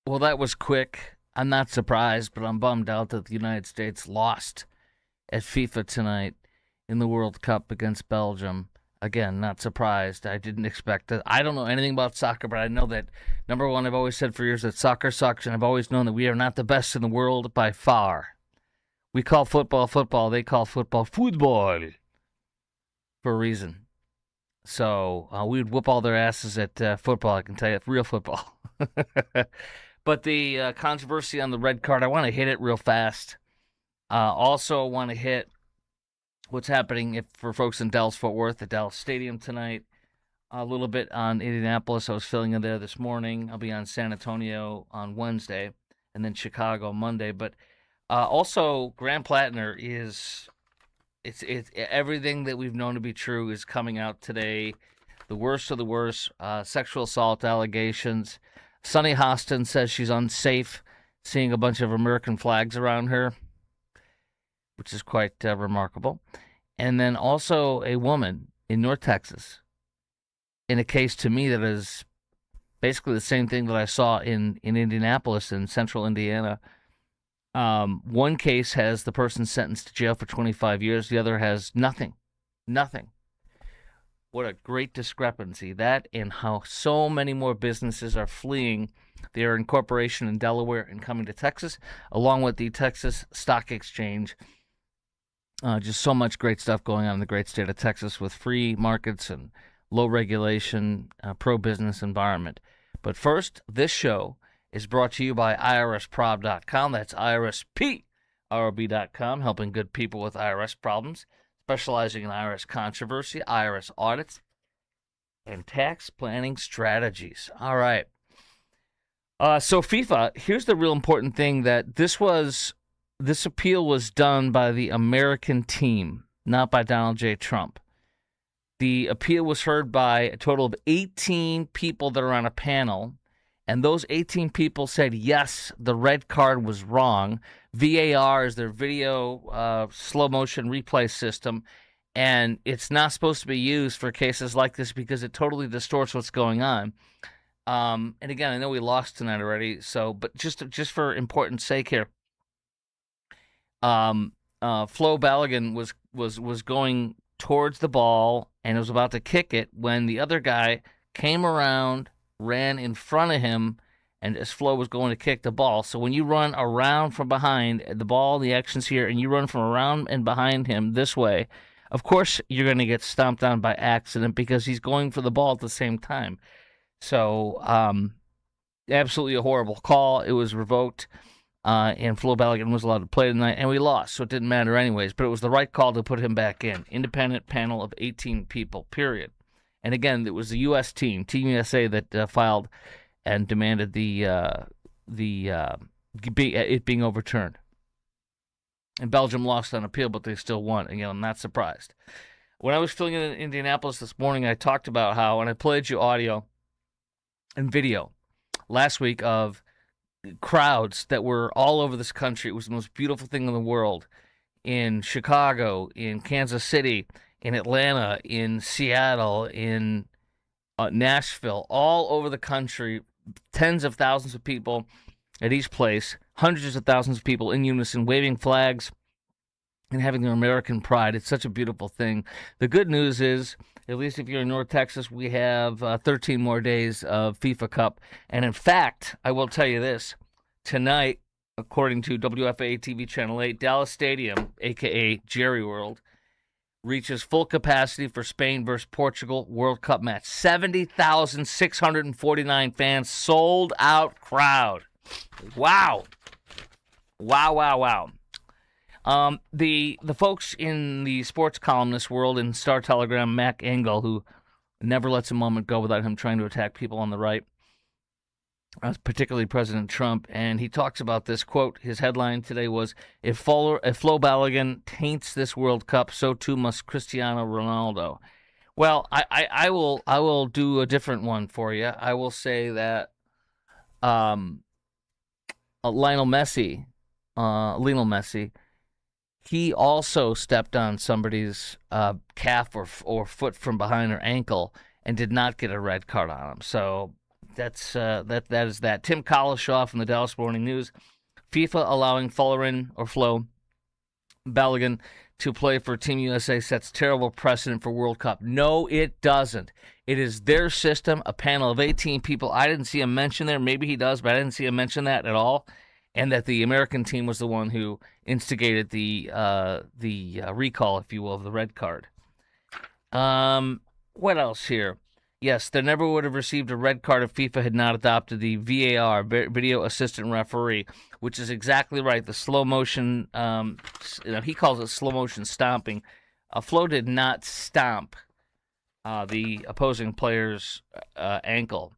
Well, that was quick. I'm not surprised, but I'm bummed out that the United States lost at FIFA tonight in the World Cup against Belgium. Again, not surprised. I didn't expect it. I don't know anything about soccer, but I know that, number one, I've always said for years that soccer sucks, and I've always known that we are not the best in the world by far. We call football football. They call football football for a reason. So we would whoop all their asses at football, I can tell you, real football. But the controversy on the red card, I want to hit it real fast. Also, want to hit what's happening for folks in Dallas-Fort Worth, at Dallas Stadium tonight. A little bit on Indianapolis. I was filling in there this morning. I'll be on San Antonio on Wednesday, and then Chicago Monday. But also, Graham Platner is it's everything that we've known to be true is coming out today. The worst of the worst, sexual assault allegations. Sunny Hostin says she's unsafe seeing a bunch of American flags around her, which is quite remarkable. And then also a woman in North Texas, in a case to me that is basically the same thing that I saw in Indianapolis, in central Indiana. One case has the person sentenced to jail for 25 years. The other has nothing. Nothing. What a great discrepancy. That and how so many more businesses are fleeing their incorporation in Delaware and coming to Texas, along with the Texas Stock Exchange. Just so much great stuff going on in the great state of Texas with free markets and low regulation, pro-business environment. But first, this show is brought to you by IRSprob.com. That's IRSPROB.com, helping good people with IRS problems, specializing in IRS controversy, IRS audits, and tax planning strategies. All right. So FIFA, here's the real important thing, that this appeal was done by the American team, not by Donald J. Trump. The appeal was heard by a total of 18 people that are on a panel, and those 18 people said, yes, the red card was wrong. VAR is their video slow motion replay system, and it's not supposed to be used for cases like this because it totally distorts what's going on. And again, I know we lost tonight already, but just for importance sake here, Flo Balogun was going towards the ball and was about to kick it when the other guy came around, ran in front of him, and as Flo was going to kick the ball. So when you run around from behind the ball, the action's here, and you run from around and behind him this way, of course you're going to get stomped on by accident because he's going for the ball at the same time. So absolutely a horrible call. It was revoked. And Flo Balogun was allowed to play tonight, and we lost, so it didn't matter anyways. But it was the right call to put him back in. Independent panel of 18 people, period. And again, it was the U.S. team, Team USA, that filed and demanded it being overturned. And Belgium lost on appeal, but they still won. Again, I'm not surprised. When I was filling in Indianapolis this morning, I talked about how, and I played you audio and video last week of crowds that were all over this country. It was the most beautiful thing in the world. In Chicago, in Kansas City, in Atlanta, in Seattle, in Nashville, all over the country, tens of thousands of people at each place, hundreds of thousands of people in unison, waving flags and having their American pride. It's such a beautiful thing. The good news is, at least if you're in North Texas, we have 13 more days of FIFA Cup. And in fact, I will tell you this, tonight, according to WFA TV Channel 8, Dallas Stadium, a.k.a. Jerry World, reaches full capacity for Spain versus Portugal World Cup match. 70,649 fans, sold out crowd. Wow. Wow. The folks in the sports columnist world in Star Telegram, Mac Engel, who never lets a moment go without him trying to attack people on the right, particularly President Trump, and he talks about this, quote, his headline today was, if Flo Balogun taints this World Cup, so too must Cristiano Ronaldo. Well, I will do a different one for you. I will say that Lionel Messi, he also stepped on somebody's calf or foot from behind her ankle and did not get a red card on him. So that is that. Tim Collishaw from the Dallas Morning News. FIFA allowing Flo Balogun to play for Team USA sets terrible precedent for World Cup. No, it doesn't. It is their system, a panel of 18 people. I didn't see him mention there. Maybe he does, but I didn't see him mention that at all. And that the American team was the one who instigated the recall, if you will, of the red card. What else here? Yes, they never would have received a red card if FIFA had not adopted the VAR, Video Assistant Referee, which is exactly right. The slow motion, he calls it slow motion stomping. Flo did not stomp the opposing player's ankle.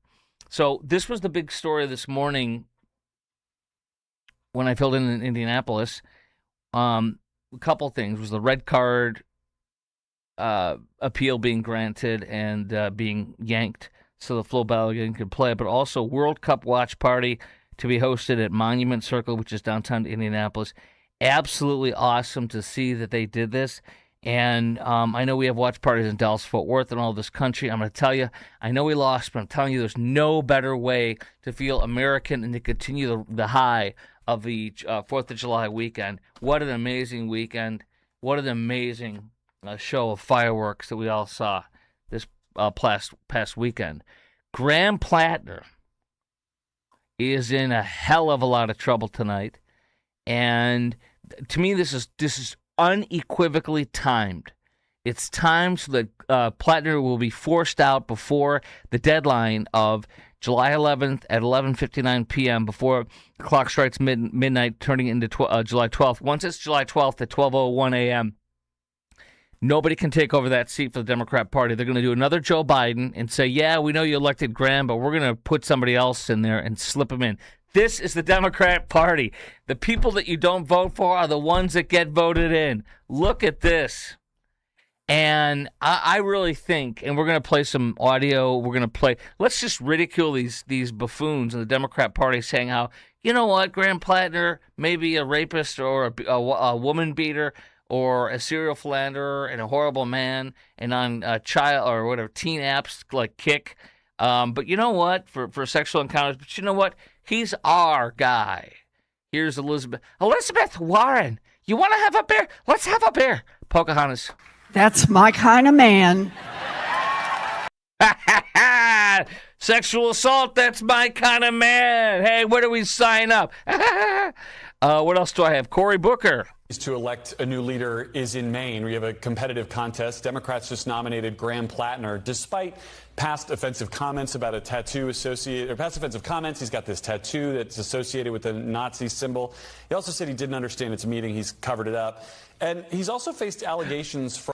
So this was the big story this morning when I filled in Indianapolis. A couple things was the red card appeal being granted and being yanked so the Flo Balogun could play, but also World Cup watch party to be hosted at Monument Circle, which is downtown Indianapolis. Absolutely awesome to see that they did this. And I know we have watch parties in Dallas-Fort Worth and all this country. I'm going to tell you, I know we lost, but I'm telling you there's no better way to feel American and to continue the high of the 4th of July weekend. What an amazing weekend. What an amazing show of fireworks that we all saw this past weekend. Graham Platner is in a hell of a lot of trouble tonight, and to me, this is unequivocally timed. It's timed so that Platner will be forced out before the deadline of July 11th at 11:59 p.m. before the clock strikes midnight, turning into July 12th. Once it's July 12th at 12:01 a.m., nobody can take over that seat for the Democrat Party. They're going to do another Joe Biden and say, yeah, we know you elected Graham, but we're going to put somebody else in there and slip him in. This is the Democrat Party. The people that you don't vote for are the ones that get voted in. Look at this. And I really think, and we're going to play some audio, let's just ridicule these buffoons in the Democrat Party saying how, you know what, Graham Platner may be a rapist or a woman beater, or a serial philanderer and a horrible man, and on child or whatever teen apps like Kick. But you know what? For sexual encounters, but you know what? He's our guy. Here's Elizabeth Warren. You want to have a beer? Let's have a beer. Pocahontas. That's my kind of man. Sexual assault, that's my kind of man. Hey, where do we sign up? What else do I have? Cory Booker. To elect a new leader is in Maine. We have a competitive contest. Democrats just nominated Graham Platner. Despite past offensive comments about a tattoo past offensive comments, he's got this tattoo that's associated with the Nazi symbol. He also said he didn't understand its meaning. He's covered it up. And he's also faced allegations from...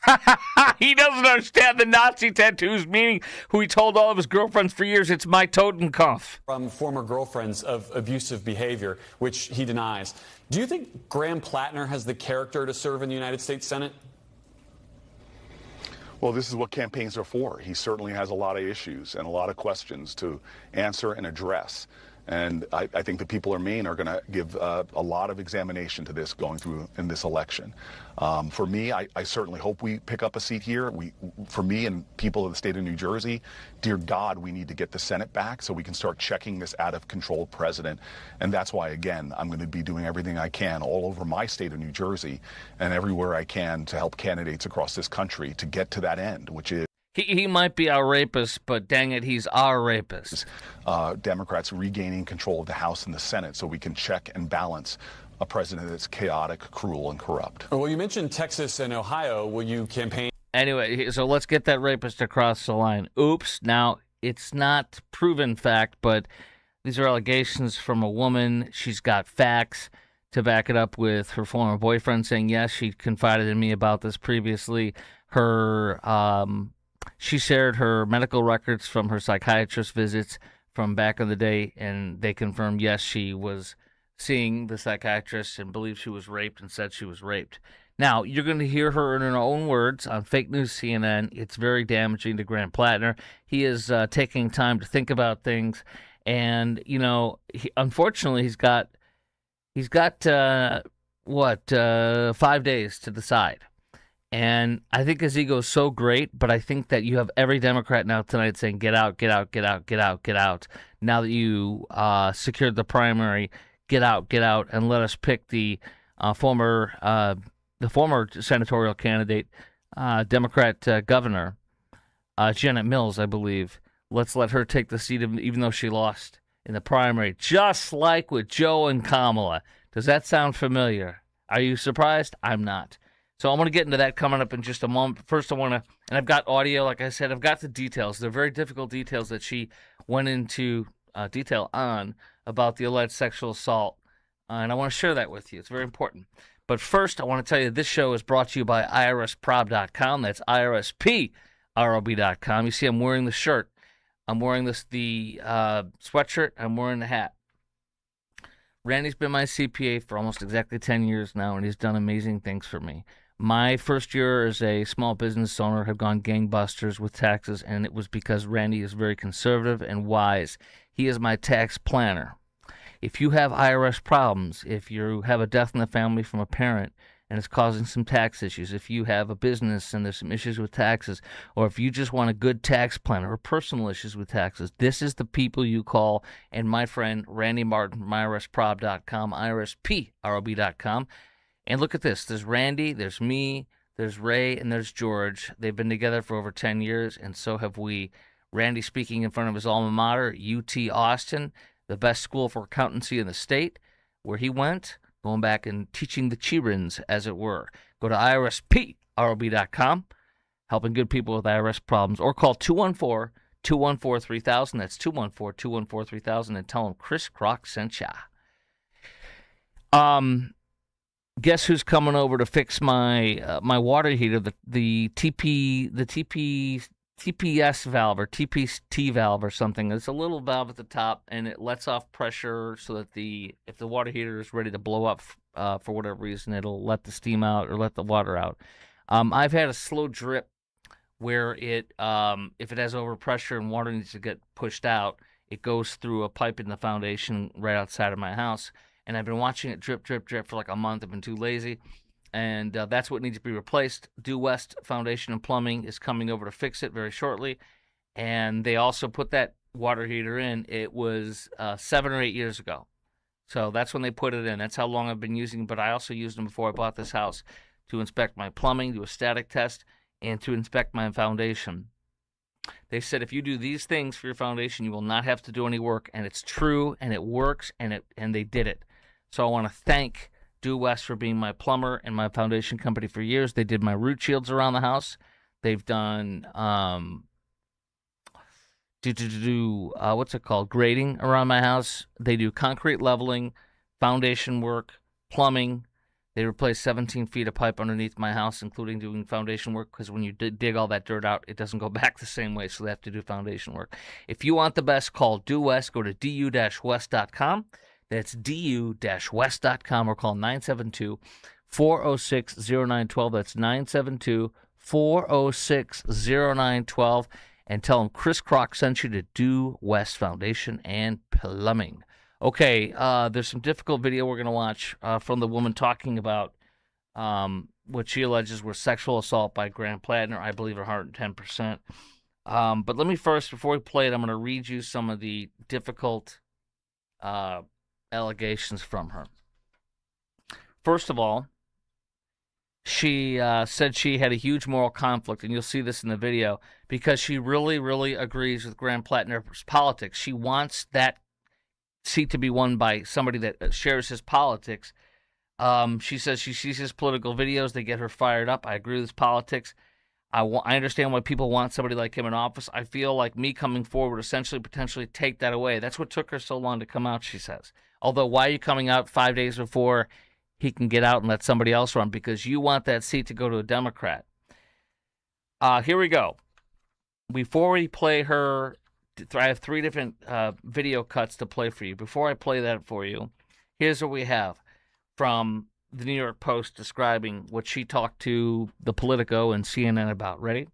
He doesn't understand the Nazi tattoo's meaning, who he told all of his girlfriends for years, it's my Totenkopf. From former girlfriends of abusive behavior, which he denies. Do you think Graham Platner has the character to serve in the United States Senate? Well, this is what campaigns are for. He certainly has a lot of issues and a lot of questions to answer and address. And I think the people of Maine are going to give a lot of examination to this going through in this election. For me, I certainly hope we pick up a seat here. For me and people of the state of New Jersey, dear God, we need to get the Senate back so we can start checking this out-of-control president. And that's why, again, I'm going to be doing everything I can all over my state of New Jersey and everywhere I can to help candidates across this country to get to that end, which is He might be our rapist, but dang it, he's our rapist. Democrats regaining control of the House and the Senate so we can check and balance a president that's chaotic, cruel, and corrupt. Well, you mentioned Texas and Ohio. Will you campaign? Anyway, so let's get that rapist across the line. Oops. Now, it's not proven fact, but these are allegations from a woman. She's got facts to back it up with her former boyfriend saying, yes, she confided in me about this previously. She shared her medical records from her psychiatrist visits from back in the day, and they confirmed, yes, she was seeing the psychiatrist and believed she was raped and said she was raped. Now, you're going to hear her in her own words on fake news CNN. It's very damaging to Graham Platner. He is taking time to think about things, and, unfortunately, he's got 5 days to decide. And I think his ego is so great, but I think that you have every Democrat now tonight saying, get out, get out, get out, get out, get out. Now that you secured the primary, get out, and let us pick the former senatorial candidate, Democrat governor, Janet Mills, I believe. Let's let her take the seat, even though she lost in the primary, just like with Joe and Kamala. Does that sound familiar? Are you surprised? I'm not. So I'm going to get into that coming up in just a moment. First, I want to, and I've got audio, like I said, I've got the details. They're very difficult details that she went into detail on about the alleged sexual assault, and I want to share that with you. It's very important. But first, I want to tell you this show is brought to you by IRSprob.com. That's IRSPROB.com. You see, I'm wearing the shirt. I'm wearing the sweatshirt. I'm wearing the hat. Randy's been my CPA for almost exactly 10 years now, and he's done amazing things for me. My first year as a small business owner had gone gangbusters with taxes, and it was because Randy is very conservative and wise. He is my tax planner. If you have IRS problems, if you have a death in the family from a parent and it's causing some tax issues, if you have a business and there's some issues with taxes, or if you just want a good tax planner or personal issues with taxes, this is the people you call. And my friend Randy Martin from IRSprob.com, IRSPROB.com. And look at this. There's Randy, there's me, there's Ray, and there's George. They've been together for over 10 years, and so have we. Randy speaking in front of his alma mater, UT Austin, the best school for accountancy in the state, where he went, going back and teaching the children, as it were. Go to IRSPROB.com, helping good people with IRS problems, or call 214-214-3000. That's 214-214-3000, and tell them Chris Crock sent ya. Guess who's coming over to fix my my water heater? The TPS valve or TPT valve or something. It's a little valve at the top, and it lets off pressure so that if the water heater is ready to blow up for whatever reason, it'll let the steam out or let the water out. I've had a slow drip where it if it has overpressure and water needs to get pushed out, it goes through a pipe in the foundation right outside of my house. And I've been watching it drip, drip, drip for like a month. I've been too lazy. And that's what needs to be replaced. Due West Foundation and Plumbing is coming over to fix it very shortly. And they also put that water heater in. It was 7 or 8 years ago. So that's when they put it in. That's how long I've been using it. But I also used them before I bought this house to inspect my plumbing, do a static test, and to inspect my foundation. They said if you do these things for your foundation, you will not have to do any work. And it's true, and it works, and they did it. So I want to thank Due West for being my plumber and my foundation company for years. They did my root shields around the house. They've done what's it called? Grading around my house. They do concrete leveling, foundation work, plumbing. They replaced 17 feet of pipe underneath my house, including doing foundation work, because when you dig all that dirt out, it doesn't go back the same way, so they have to do foundation work. If you want the best, call Due West. Go to du-west.com. That's du-west.com, or call 972-406-0912. That's 972-406-0912. And tell them Chris Crock sent you to Due West Foundation and Plumbing. Okay, there's some difficult video we're going to watch from the woman talking about what she alleges were sexual assault by Graham Platner. I believe her 110%. But let me first, before we play it, I'm going to read you some of the difficult allegations from her. First of all, she said she had a huge moral conflict, and you'll see this in the video, because she really, really agrees with Graham Platner's politics. She wants that seat to be won by somebody that shares his politics. She says she sees his political videos. They get her fired up. I agree with his politics. I understand why people want somebody like him in office. I feel like me coming forward essentially potentially take that away. That's what took her so long to come out, she says. Although, why are you coming out 5 days before he can get out and let somebody else run? Because you want that seat to go to a Democrat. Here we go. Before we play her, I have 3 different video cuts to play for you. Before I play that for you, here's what we have from the New York Post describing what she talked to the Politico and CNN about. Ready?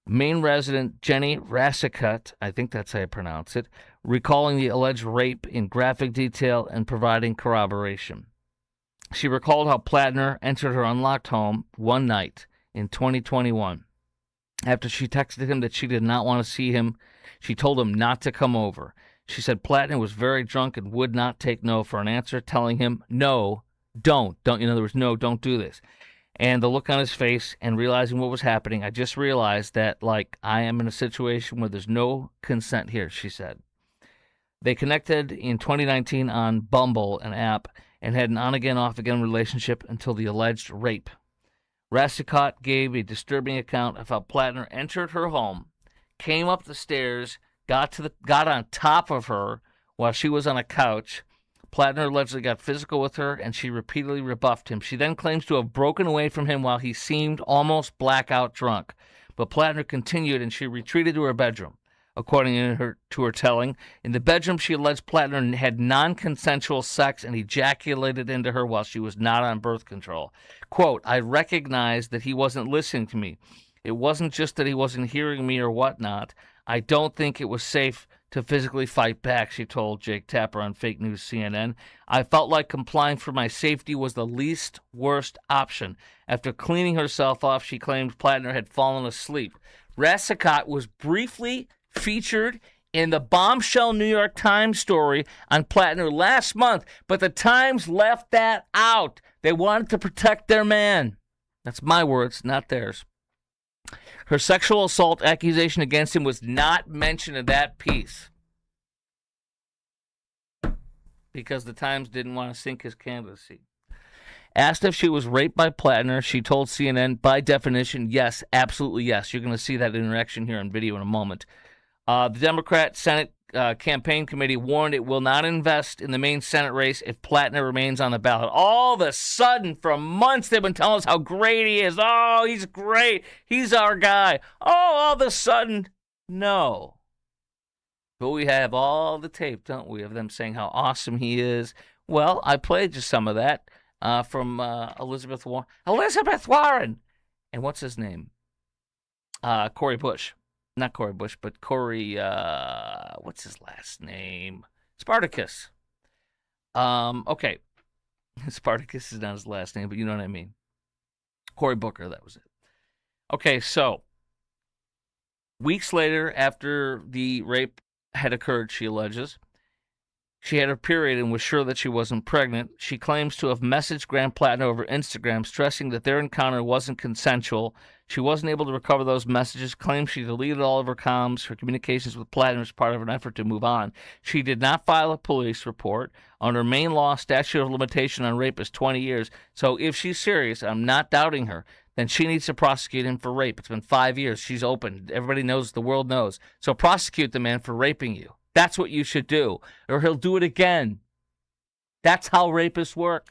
Maine resident Jenny Rassicut, I think that's how you pronounce it, recalling the alleged rape in graphic detail and providing corroboration. She recalled how Platner entered her unlocked home one night in 2021. After she texted him that she did not want to see him, she told him not to come over. She said Platner was very drunk and would not take no for an answer, telling him, no, don't. In other words, no, don't do this. And the look on his face and realizing what was happening, I just realized that, like, I am in a situation where there's no consent here, she said. They connected in 2019 on Bumble, an app, and had an on-again, off-again relationship until the alleged rape. Rassicot gave a disturbing account of how Platner entered her home, came up the stairs, got on top of her while she was on a couch. Platner allegedly got physical with her, and she repeatedly rebuffed him. She then claims to have broken away from him while he seemed almost blackout drunk. But Platner continued, and she retreated to her bedroom. According to her telling, in the bedroom, she alleged Platner had non-consensual sex and ejaculated into her while she was not on birth control. Quote, I recognized that he wasn't listening to me. It wasn't just that he wasn't hearing me or whatnot. I don't think it was safe to physically fight back, she told Jake Tapper on fake news CNN. I felt like complying for my safety was the least worst option. After cleaning herself off, she claimed Platner had fallen asleep. Rassicot was briefly featured in the bombshell New York Times story on Platner last month, but the Times left that out. They wanted to protect their man. That's my words, not theirs. Her sexual assault accusation against him was not mentioned in that piece because the Times didn't want to sink his candidacy. Asked if she was raped by Platner, she told CNN, by definition, yes, absolutely yes. You're going to see that interaction here on video in a moment. The Democrat Senate campaign committee warned it will not invest in the main Senate race if Platner remains on the ballot. All of a sudden, for months, they've been telling us how great he is. Oh, he's great. He's our guy. Oh, all of a sudden, no. But we have all the tape, don't we, of them saying how awesome he is. Well, I played just some of that from Elizabeth Warren. And what's his name? Cory Bush. Not Cory Bush, but Cory, what's his last name? Spartacus. Okay. Spartacus is not his last name, but you know what I mean. Cory Booker, that was it. Okay, so weeks later, after the rape had occurred, she alleges, she had her period and was sure that she wasn't pregnant. She claims to have messaged Graham Platner over Instagram, stressing that their encounter wasn't consensual. She wasn't able to recover those messages, claims she deleted all of her comms, her communications with Platner as part of an effort to move on. She did not file a police report. Under Maine law, statute of limitation on rape is 20 years. So if she's serious, I'm not doubting her, then she needs to prosecute him for rape. It's been 5 years. She's open. Everybody knows, the world knows. So prosecute the man for raping you. That's what you should do, or he'll do it again. That's how rapists work.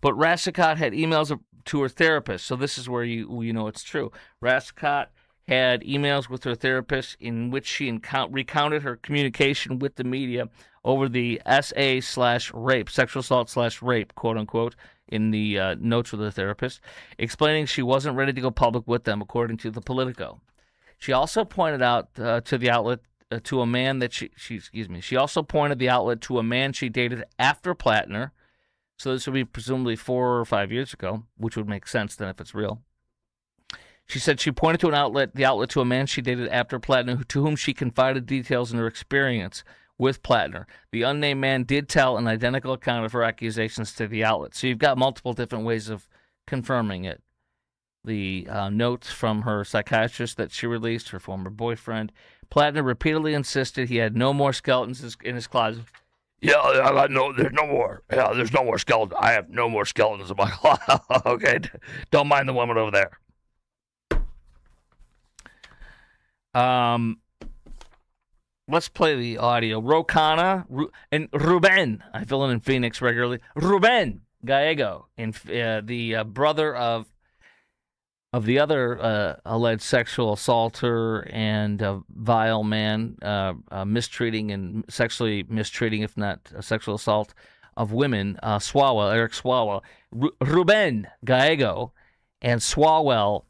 But Rassicot had emails to her therapist, so this is where you know it's true. Rassicot had emails with her therapist in which she recounted her communication with the media over the SA/rape, sexual assault/rape, quote unquote, in the notes with the therapist, explaining she wasn't ready to go public with them, according to the Politico. She also pointed out to the outlet to a man that she also pointed the outlet to a man she dated after Platner. So this would be presumably 4 or 5 years ago, which would make sense then if it's real. She said she pointed to the outlet to a man she dated after Platner, to whom she confided details in her experience with Platner. The unnamed man did tell an identical account of her accusations to the outlet. So you've got multiple different ways of confirming it. The notes from her psychiatrist that she released, her former boyfriend. Platner repeatedly insisted he had no more skeletons in his closet. Yeah, there's no more. Yeah, there's no more skeletons. I have no more skeletons in my closet. Okay, don't mind the woman over there. Let's play the audio. Rocana and Ruben. I fill in Phoenix regularly. Ruben Gallego, the brother of the other alleged sexual assaulter and vile man, mistreating and sexually mistreating, if not sexual assault, of women, Eric Swalwell. Ruben Gallego and Swalwell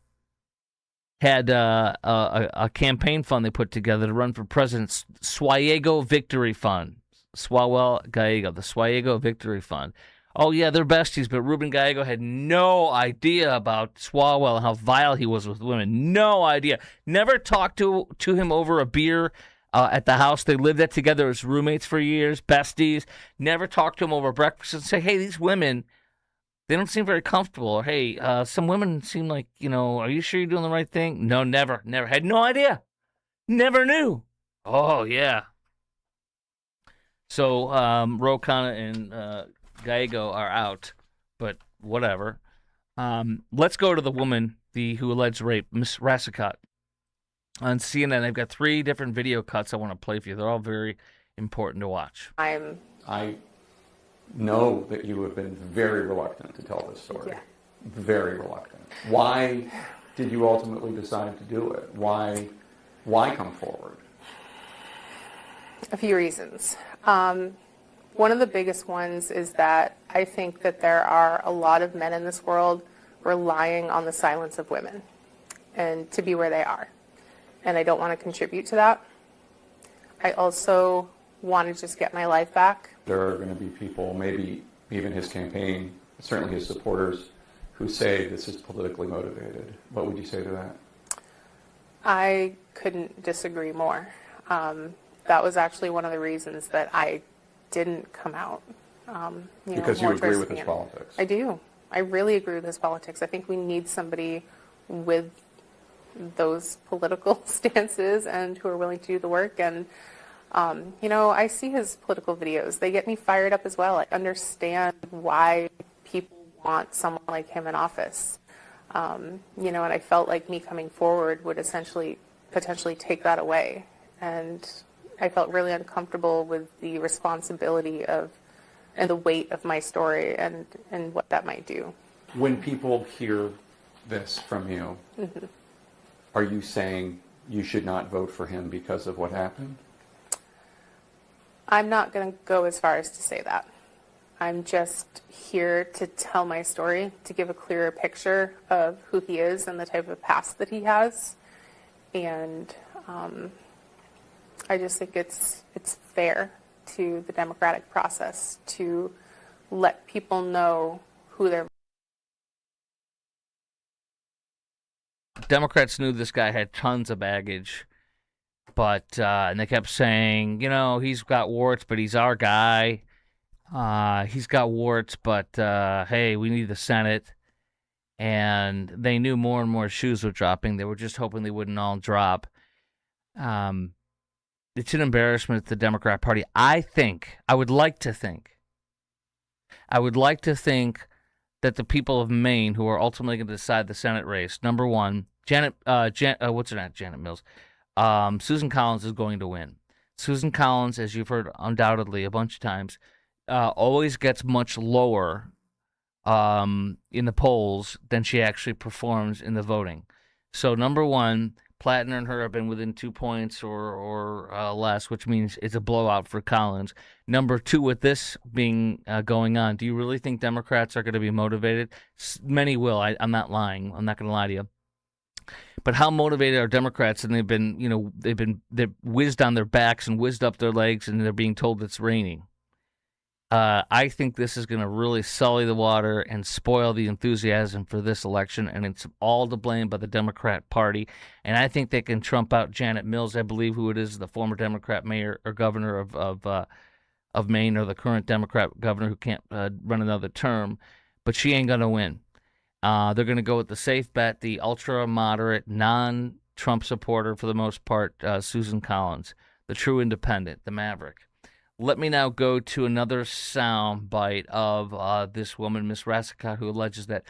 had a campaign fund they put together to run for president, Swayego Victory Fund. Swalwell Gallego, the Swayego Victory Fund. Oh, yeah, they're besties, but Ruben Gallego had no idea about Swalwell and how vile he was with women. No idea. Never talked to him over a beer at the house. They lived there together as roommates for years, besties. Never talked to him over breakfast and say, hey, these women, they don't seem very comfortable. Or, hey, some women seem like, are you sure you're doing the right thing? No, never. Had no idea. Never knew. Oh, yeah. So, Ro Khanna and Gallego are out, but whatever. Let's go to the woman who alleged rape, Miss Rassicot. On CNN, they've got 3 different video cuts I want to play for you. They're all very important to watch. I know that you have been very reluctant to tell this story. Yeah. Very reluctant. Why did you ultimately decide to do it? Why come forward? A few reasons. One of the biggest ones is that I think that there are a lot of men in this world relying on the silence of women and to be where they are. And I don't want to contribute to that. I also want to just get my life back. There are going to be people, maybe even his campaign, certainly his supporters, who say this is politically motivated. What would you say to that? I couldn't disagree more. That was actually one of the reasons that I didn't come out. Because you agree with his politics. I do. I really agree with his politics. I think we need somebody with those political stances and who are willing to do the work. And, I see his political videos. They get me fired up as well. I understand why people want someone like him in office. And I felt like me coming forward would potentially take that away. And I felt really uncomfortable with the responsibility and the weight of my story and what that might do. When people hear this from you, Mm-hmm. Are you saying you should not vote for him because of what happened? I'm not going to go as far as to say that. I'm just here to tell my story, to give a clearer picture of who he is and the type of past that he has. And I just think it's fair to the democratic process to let people know who they're. Democrats knew this guy had tons of baggage, but and they kept saying, he's got warts, but he's our guy. He's got warts, but hey, we need the Senate. And they knew more and more shoes were dropping. They were just hoping they wouldn't all drop. It's an embarrassment to the Democrat Party. I would like to think that the people of Maine who are ultimately going to decide the Senate race, number one, Janet Mills, Susan Collins is going to win. Susan Collins, as you've heard undoubtedly a bunch of times, always gets much lower in the polls than she actually performs in the voting. So number one, Platner and her have been within 2 points or less, which means it's a blowout for Collins. Number two, with this being going on, do you really think Democrats are going to be motivated? Many will. I'm not lying. I'm not going to lie to you. But how motivated are Democrats? And they've whizzed on their backs and whizzed up their legs, and they're being told it's raining. I think this is going to really sully the water and spoil the enthusiasm for this election, and it's all to blame by the Democrat Party. And I think they can trump out Janet Mills, I believe, who it is, the former Democrat mayor or governor of Maine, or the current Democrat governor who can't run another term. But she ain't going to win. They're going to go with the safe bet, the ultra-moderate, non-Trump supporter for the most part, Susan Collins, the true independent, the maverick. Let me now go to another sound bite of this woman, Miss Rassicot, who alleges that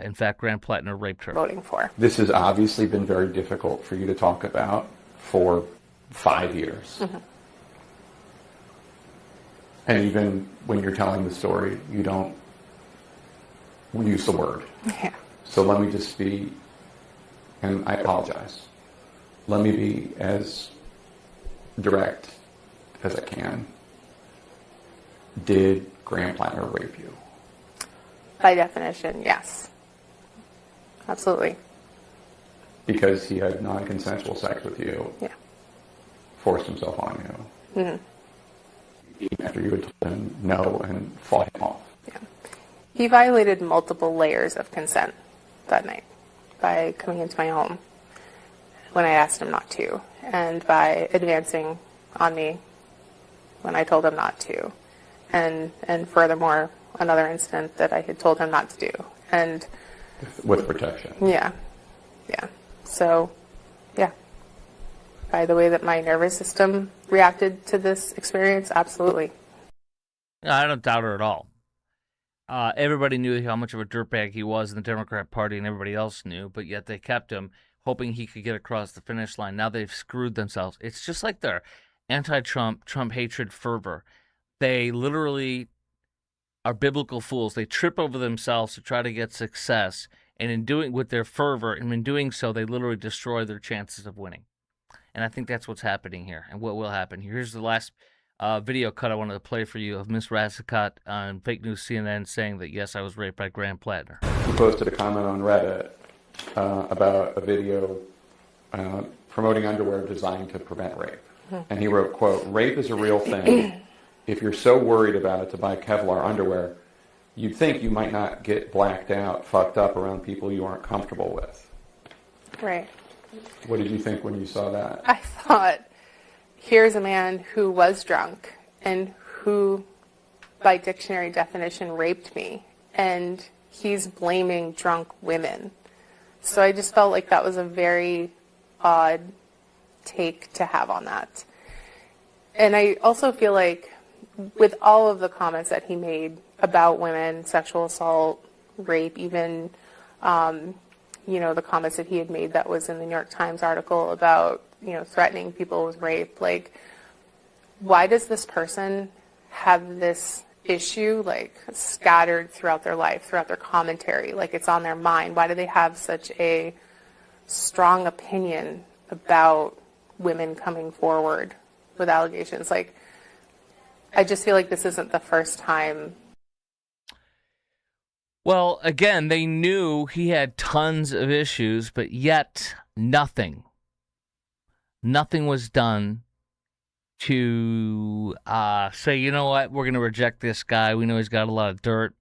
in fact, Graham Platner raped her. Voting for. This has obviously been very difficult for you to talk about for 5 years. Mm-hmm. And even when you're telling the story, you don't use the word. Yeah. So let me just be, and I apologize, let me be as direct as I can. Did Graham Platner rape you? By definition, yes. Absolutely. Because he had non-consensual sex with you. Yeah. Forced himself on you. Mm-hmm. Even after you had told him no and fought him off. He violated multiple layers of consent that night by coming into my home when I asked him not to, and by advancing on me when I told him not to, and furthermore, another incident that I had told him not to do. And with protection. yeah. So, yeah. By the way that my nervous system reacted to this experience, absolutely. I don't doubt her at all. Everybody knew how much of a dirtbag he was in the Democrat Party, and everybody else knew, but yet they kept him, hoping he could get across the finish line. Now they've screwed themselves. It's just like their anti-Trump, Trump hatred fervor. They literally are biblical fools. They trip over themselves to try to get success, and in doing with their fervor, and in doing so, they literally destroy their chances of winning. And I think that's what's happening here, and what will happen here. Here's the last video cut I wanted to play for you of Miss Rassicott on Fake News CNN saying that, yes, I was raped by Graham Platner. He posted a comment on Reddit about a video promoting underwear designed to prevent rape. And he wrote, quote, "Rape is a real thing. If you're so worried about it to buy Kevlar underwear, you'd think you might not get blacked out, fucked up around people you aren't comfortable with." Right. What did you think when you saw that? I thought, here's a man who was drunk and who, by dictionary definition, raped me. And he's blaming drunk women. So I just felt like that was a very odd take to have on that. And I also feel like with all of the comments that he made about women, sexual assault, rape, even, the comments that he had made that was in the New York Times article about, threatening people with rape, like, why does this person have this issue, like, scattered throughout their life, throughout their commentary, like it's on their mind? Why do they have such a strong opinion about women coming forward with allegations? Like, I just feel like this isn't the first time. Well, again, they knew he had tons of issues, but yet nothing was done to say, you know what, we're going to reject this guy. We know he's got a lot of dirt.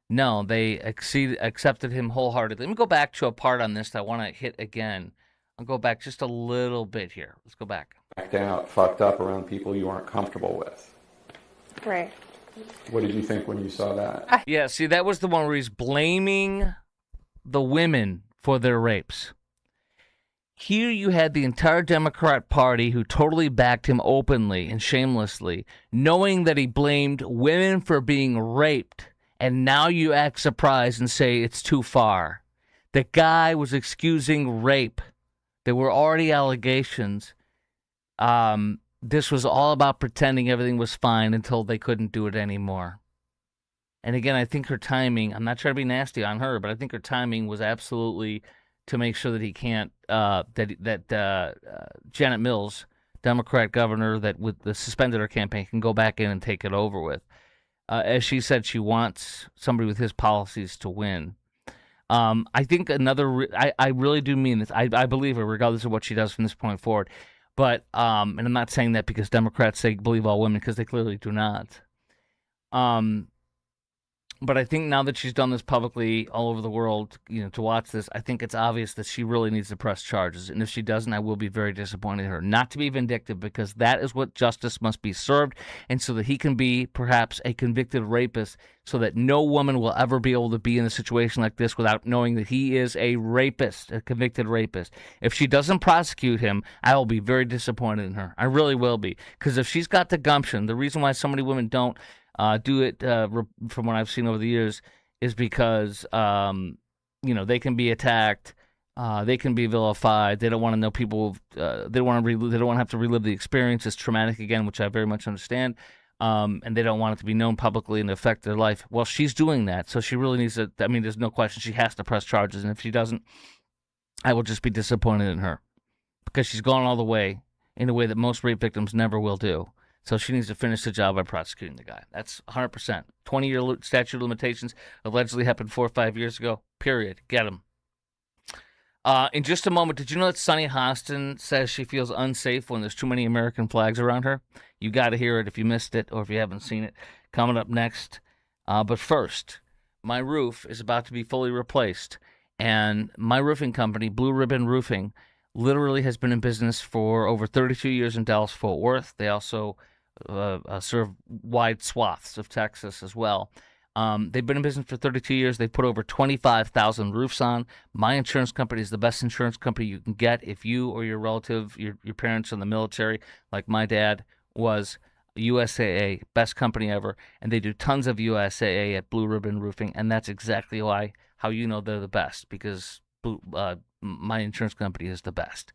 No, they accepted him wholeheartedly. Let me go back to a part on this that I want to hit again. I'll go back just a little bit here. Let's go back. Blacked out, fucked up around people you aren't comfortable with. Right. What did you think when you saw that? Yeah, see, that was the one where he's blaming the women for their rapes. Here you had the entire Democrat Party who totally backed him openly and shamelessly, knowing that he blamed women for being raped, and now you act surprised and say it's too far. The guy was excusing rape. There were already allegations. This was all about pretending everything was fine until they couldn't do it anymore. And again, I think her timing, I'm not trying to be nasty on her, but I think her timing was absolutely to make sure that he can't, Janet Mills, Democrat governor that with the suspended her campaign, can go back in and take it over with. As she said, she wants somebody with his policies to win. I think I really do mean this. I believe her regardless of what she does from this point forward. But, and I'm not saying that because Democrats say believe all women, because they clearly do not. But I think now that she's done this publicly all over the world, to watch this, I think it's obvious that she really needs to press charges. And if she doesn't, I will be very disappointed in her. Not to be vindictive, because that is what justice must be served, and so that he can be perhaps a convicted rapist, so that no woman will ever be able to be in a situation like this without knowing that he is a rapist, a convicted rapist. If she doesn't prosecute him, I will be very disappointed in her. I really will be. Because if she's got the gumption, the reason why so many women don't do it, from what I've seen over the years, is because, they can be attacked, they can be vilified, they don't want to know people, they don't want to have to relive the experience. It's traumatic again, which I very much understand, and they don't want it to be known publicly and affect their life. Well, she's doing that, so she really needs to, there's no question, she has to press charges, and if she doesn't, I will just be disappointed in her, because she's gone all the way in a way that most rape victims never will do. So she needs to finish the job by prosecuting the guy. That's 100%. 20-year statute of limitations allegedly happened 4 or 5 years ago. Period. Get him. In just a moment, did you know that Sunny Hostin says she feels unsafe when there's too many American flags around her? You got to hear it if you missed it or if you haven't seen it. Coming up next. But first, my roof is about to be fully replaced. And my roofing company, Blue Ribbon Roofing, literally has been in business for over 32 years in Dallas-Fort Worth. They also serve wide swaths of Texas as well. They've been in business for 32 years. They put over 25,000 roofs on. My insurance company is the best insurance company you can get if you or your relative, your parents are in the military, like my dad was. USAA, best company ever, and they do tons of USAA at Blue Ribbon Roofing, and that's exactly how you know they're the best, because my insurance company is the best.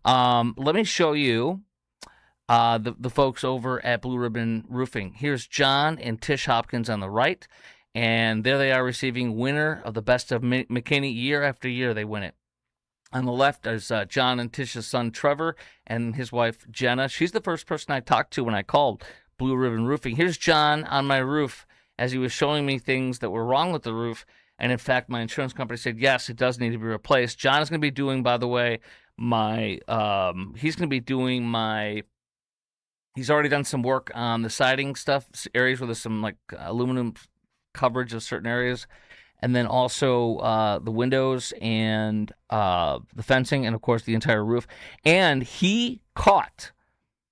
Let me show you the folks over at Blue Ribbon Roofing. Here's John and Tish Hopkins on the right, and there they are receiving winner of the Best of McKinney. Year after year they win it. On the left is John and Tish's son, Trevor, and his wife, Jenna. She's the first person I talked to when I called Blue Ribbon Roofing. Here's John on my roof as he was showing me things that were wrong with the roof. And, in fact, my insurance company said, yes, it does need to be replaced. John is going to be doing, by the way, he's already done some work on the siding stuff, areas where there's some, like, aluminum coverage of certain areas. And then also the windows and the fencing and, of course, the entire roof. And he caught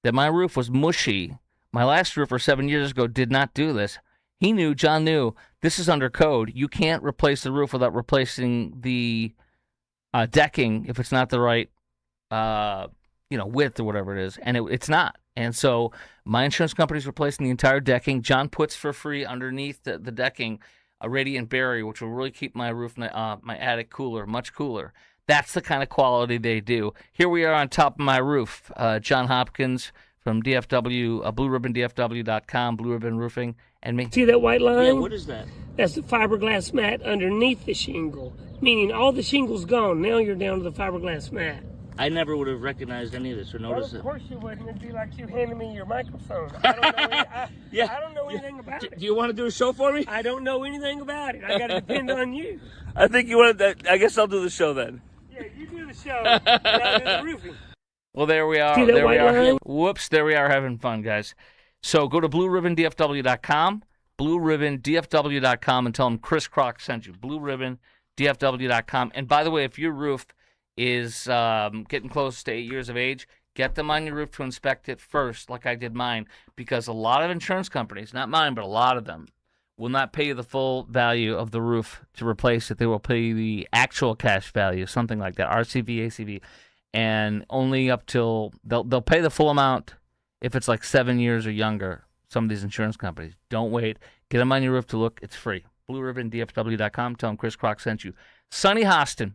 that my roof was mushy. My last roofer 7 years ago did not do this. John knew, this is under code. You can't replace the roof without replacing the decking if it's not the right width or whatever it is. And it's not. And so my insurance company's replacing the entire decking. John puts for free underneath the decking a radiant barrier, which will really keep my roof, my attic cooler, much cooler. That's the kind of quality they do. Here we are on top of my roof. John Hopkins from DFW, BlueRibbonDFW.com, Blue Ribbon Roofing, and me. See that white line? Yeah, what is that? That's the fiberglass mat underneath the shingle, meaning all the shingle's gone. Now you're down to the fiberglass mat. I never would have recognized any of this or noticed it. Of course you wouldn't. It'd be like you handing me your microphone. I don't know anything about it. Do you want to do a show for me? I don't know anything about it. I got to depend on you. I think you want to. I guess I'll do the show then. Yeah, you do the show, and I'll do the roofing. Well, there we are. See that there we white are. line? Whoops, there we are having fun, guys. So go to BlueRibbonDFW.com, BlueRibbonDFW.com, and tell them Chris Crock sent you. BlueRibbonDFW.com. And by the way, if your roof is getting close to 8 years of age, get them on your roof to inspect it first, like I did mine, because a lot of insurance companies, not mine, but a lot of them, will not pay you the full value of the roof to replace it. They will pay you the actual cash value, something like that, RCV, ACV, and only up till they'll pay the full amount if it's like 7 years or younger. Some of these insurance companies. Don't wait. Get them on your roof to look. It's free. BlueRibbonDFW.com. Tell them Chris Crock sent you. Sunny Hostin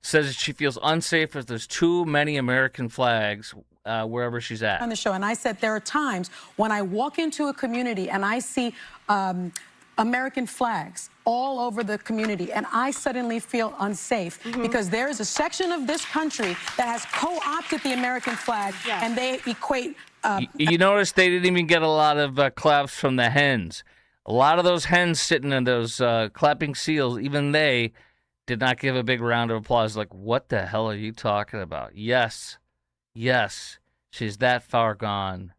says she feels unsafe as there's too many American flags wherever she's at. On the show, and I said there are times when I walk into a community and I see American flags all over the community, and I suddenly feel unsafe because there is a section of this country that has co-opted the American flag, and they equate. You notice they didn't even get a lot of claps from the hens. A lot of those hens sitting in those clapping seals, even they did not give a big round of applause. Like, what the hell are you talking about? Yes, she's that far gone.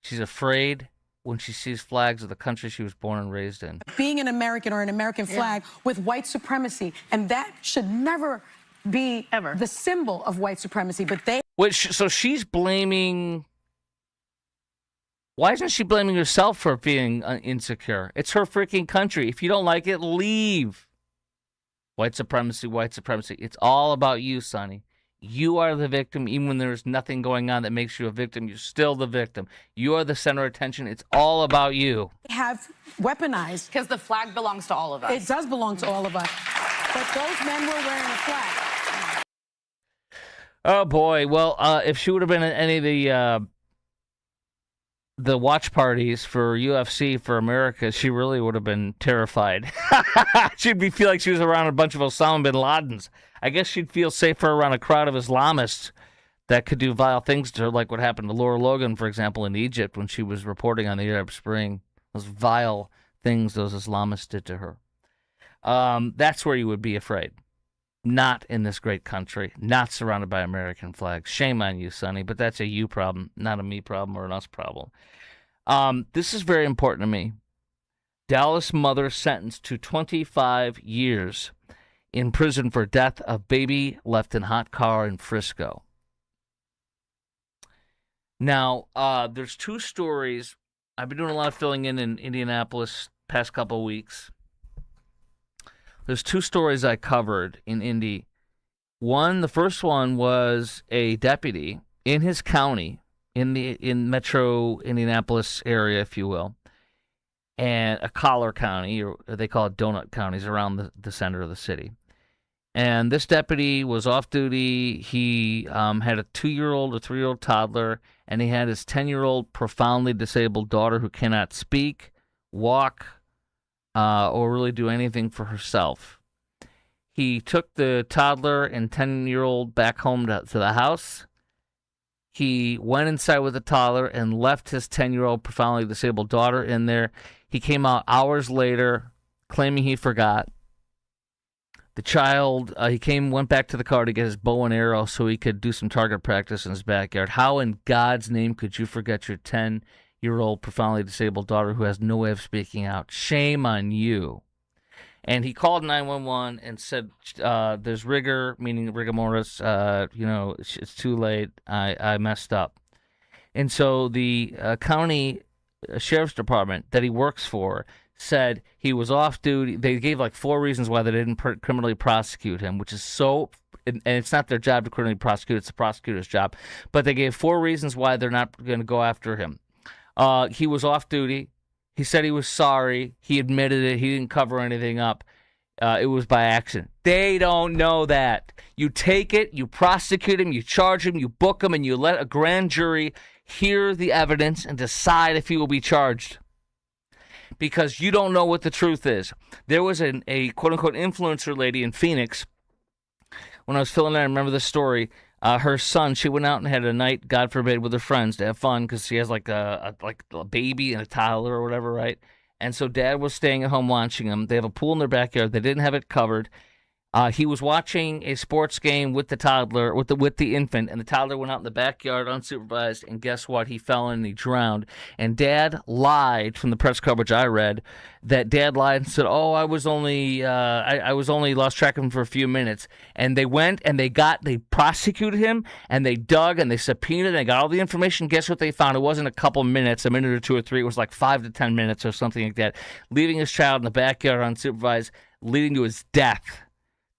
She's afraid when she sees flags of the country she was born and raised in. Being an American or an American flag with white supremacy, and that should never be the symbol of white supremacy, but they... So she's blaming... Why isn't she blaming herself for being insecure? It's her freaking country. If you don't like it, leave. White supremacy, white supremacy. It's all about you, Sonny. You are the victim. Even when there's nothing going on that makes you a victim, you're still the victim. You are the center of attention. It's all about you. Have weaponized. Because the flag belongs to all of us. It does belong to all of us. But those men were wearing a flag. Oh, boy. Well, if she would have been at any of the watch parties for UFC for America, she really would have been terrified. She'd feel like she was around a bunch of Osama bin Ladens. I guess she'd feel safer around a crowd of Islamists that could do vile things to her, like what happened to Laura Logan, for example, in Egypt when she was reporting on the Arab Spring. Those vile things those Islamists did to her. That's where you would be afraid. Not in this great country, not surrounded by American flags. Shame on you, Sonny, but that's a you problem, not a me problem or an us problem. This is very important to me. Dallas mother sentenced to 25 years in prison for death of baby left in hot car in Frisco. Now, there's two stories. I've been doing a lot of filling in Indianapolis past couple of weeks. There's two stories I covered in Indy. The first one was a deputy in his county, in Metro Indianapolis area, if you will, and a collar county, or they call it donut counties, around the center of the city. And this deputy was off duty. He had a 2-year-old, a 3-year-old toddler, and he had his 10-year-old profoundly disabled daughter who cannot speak, walk, or really do anything for herself. He took the toddler and 10-year-old back home to the house. He went inside with the toddler and left his 10-year-old profoundly disabled daughter in there. He came out hours later claiming he forgot. The child, went back to the car to get his bow and arrow so he could do some target practice in his backyard. How in God's name could you forget your 10-year-old profoundly disabled daughter who has no way of speaking out? Shame on you. And he called 911 and said, there's rigor, meaning rigor mortis, it's too late, I messed up. And so the county sheriff's department that he works for said he was off duty. They gave like 4 reasons why they didn't criminally prosecute him, which is so, and it's not their job to criminally prosecute, it's the prosecutor's job. But they gave 4 reasons why they're not going to go after him. He was off duty. He said he was sorry. He admitted it. He didn't cover anything up. It was by accident. They don't know that. You take it, you prosecute him, you charge him, you book him, and you let a grand jury hear the evidence and decide if he will be charged. Because you don't know what the truth is. There was a quote-unquote influencer lady in Phoenix. When I was filling in, I remember this story. Her son, she went out and had a night, God forbid, with her friends to have fun because she has like a baby and a toddler or whatever, right? And so dad was staying at home watching them. They have a pool in their backyard. They didn't have it covered. He was watching a sports game with the toddler, with the infant, and the toddler went out in the backyard unsupervised, and guess what? He fell in and he drowned. And Dad lied, from the press coverage I read, that Dad lied and said, "Oh, I was only lost track of him for a few minutes." And they went and they prosecuted him, and they dug and they subpoenaed and they got all the information. Guess what they found? It wasn't a couple minutes, a minute or 2 or 3. It was like 5 to 10 minutes or something like that, leaving his child in the backyard unsupervised, leading to his death.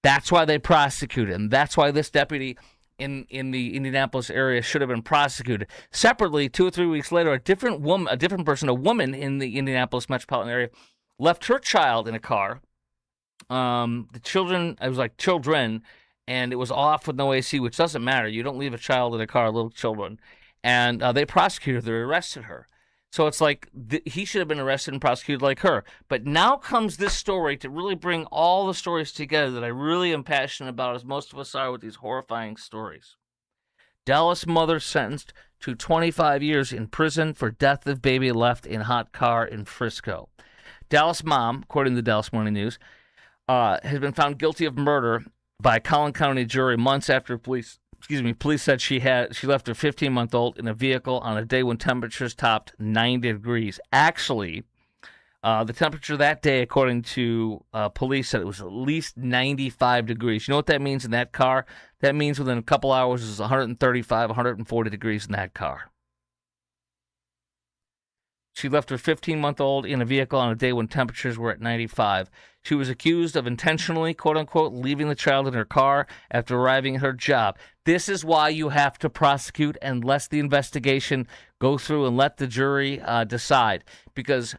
That's why they prosecuted him. That's why this deputy in the Indianapolis area should have been prosecuted. Separately, 2 or 3 weeks later, a different woman in the Indianapolis metropolitan area, left her child in a car. The children, and it was off with no AC, which doesn't matter. You don't leave a child in a car, little children. And they prosecuted her. They arrested her. So it's like he should have been arrested and prosecuted like her. But now comes this story to really bring all the stories together that I really am passionate about, as most of us are with these horrifying stories. Dallas mother sentenced to 25 years in prison for death of baby left in hot car in Frisco. Dallas mom, according to the Dallas Morning News, has been found guilty of murder by a Collin County jury months after police said she left her 15-month-old in a vehicle on a day when temperatures topped 90 degrees. Actually, the temperature that day, according to police, said it was at least 95 degrees. You know what that means in that car? That means within a couple hours it was 135, 140 degrees in that car. She left her 15-month-old in a vehicle on a day when temperatures were at 95. She was accused of intentionally, quote-unquote, leaving the child in her car after arriving at her job. This is why you have to prosecute and let the investigation go through and let the jury decide, because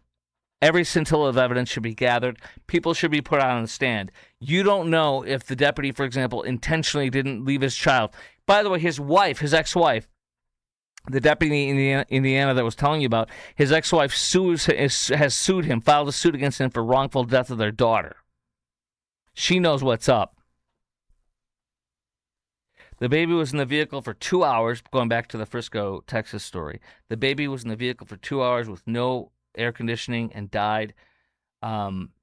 every scintilla of evidence should be gathered. People should be put on the stand. You don't know if the deputy, for example, intentionally didn't leave his child. By the way, his ex-wife, the deputy in Indiana that I was telling you about, his ex-wife has sued him, filed a suit against him for wrongful death of their daughter. She knows what's up. The baby was in the vehicle for 2 hours, going back to the Frisco, Texas story. The baby was in the vehicle for 2 hours with no air conditioning and died.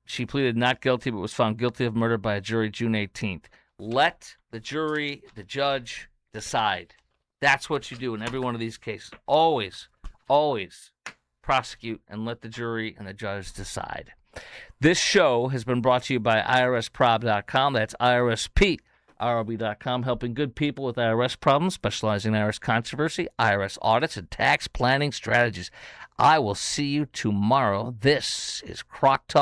She pleaded not guilty, but was found guilty of murder by a jury June 18th. Let the jury, the judge, decide. That's what you do in every one of these cases. Always, always prosecute, and let the jury and the judge decide. This show has been brought to you by IRSprob.com. That's IRSPROB.com, helping good people with IRS problems, specializing in IRS controversy, IRS audits, and tax planning strategies. I will see you tomorrow. This is Crock Talk.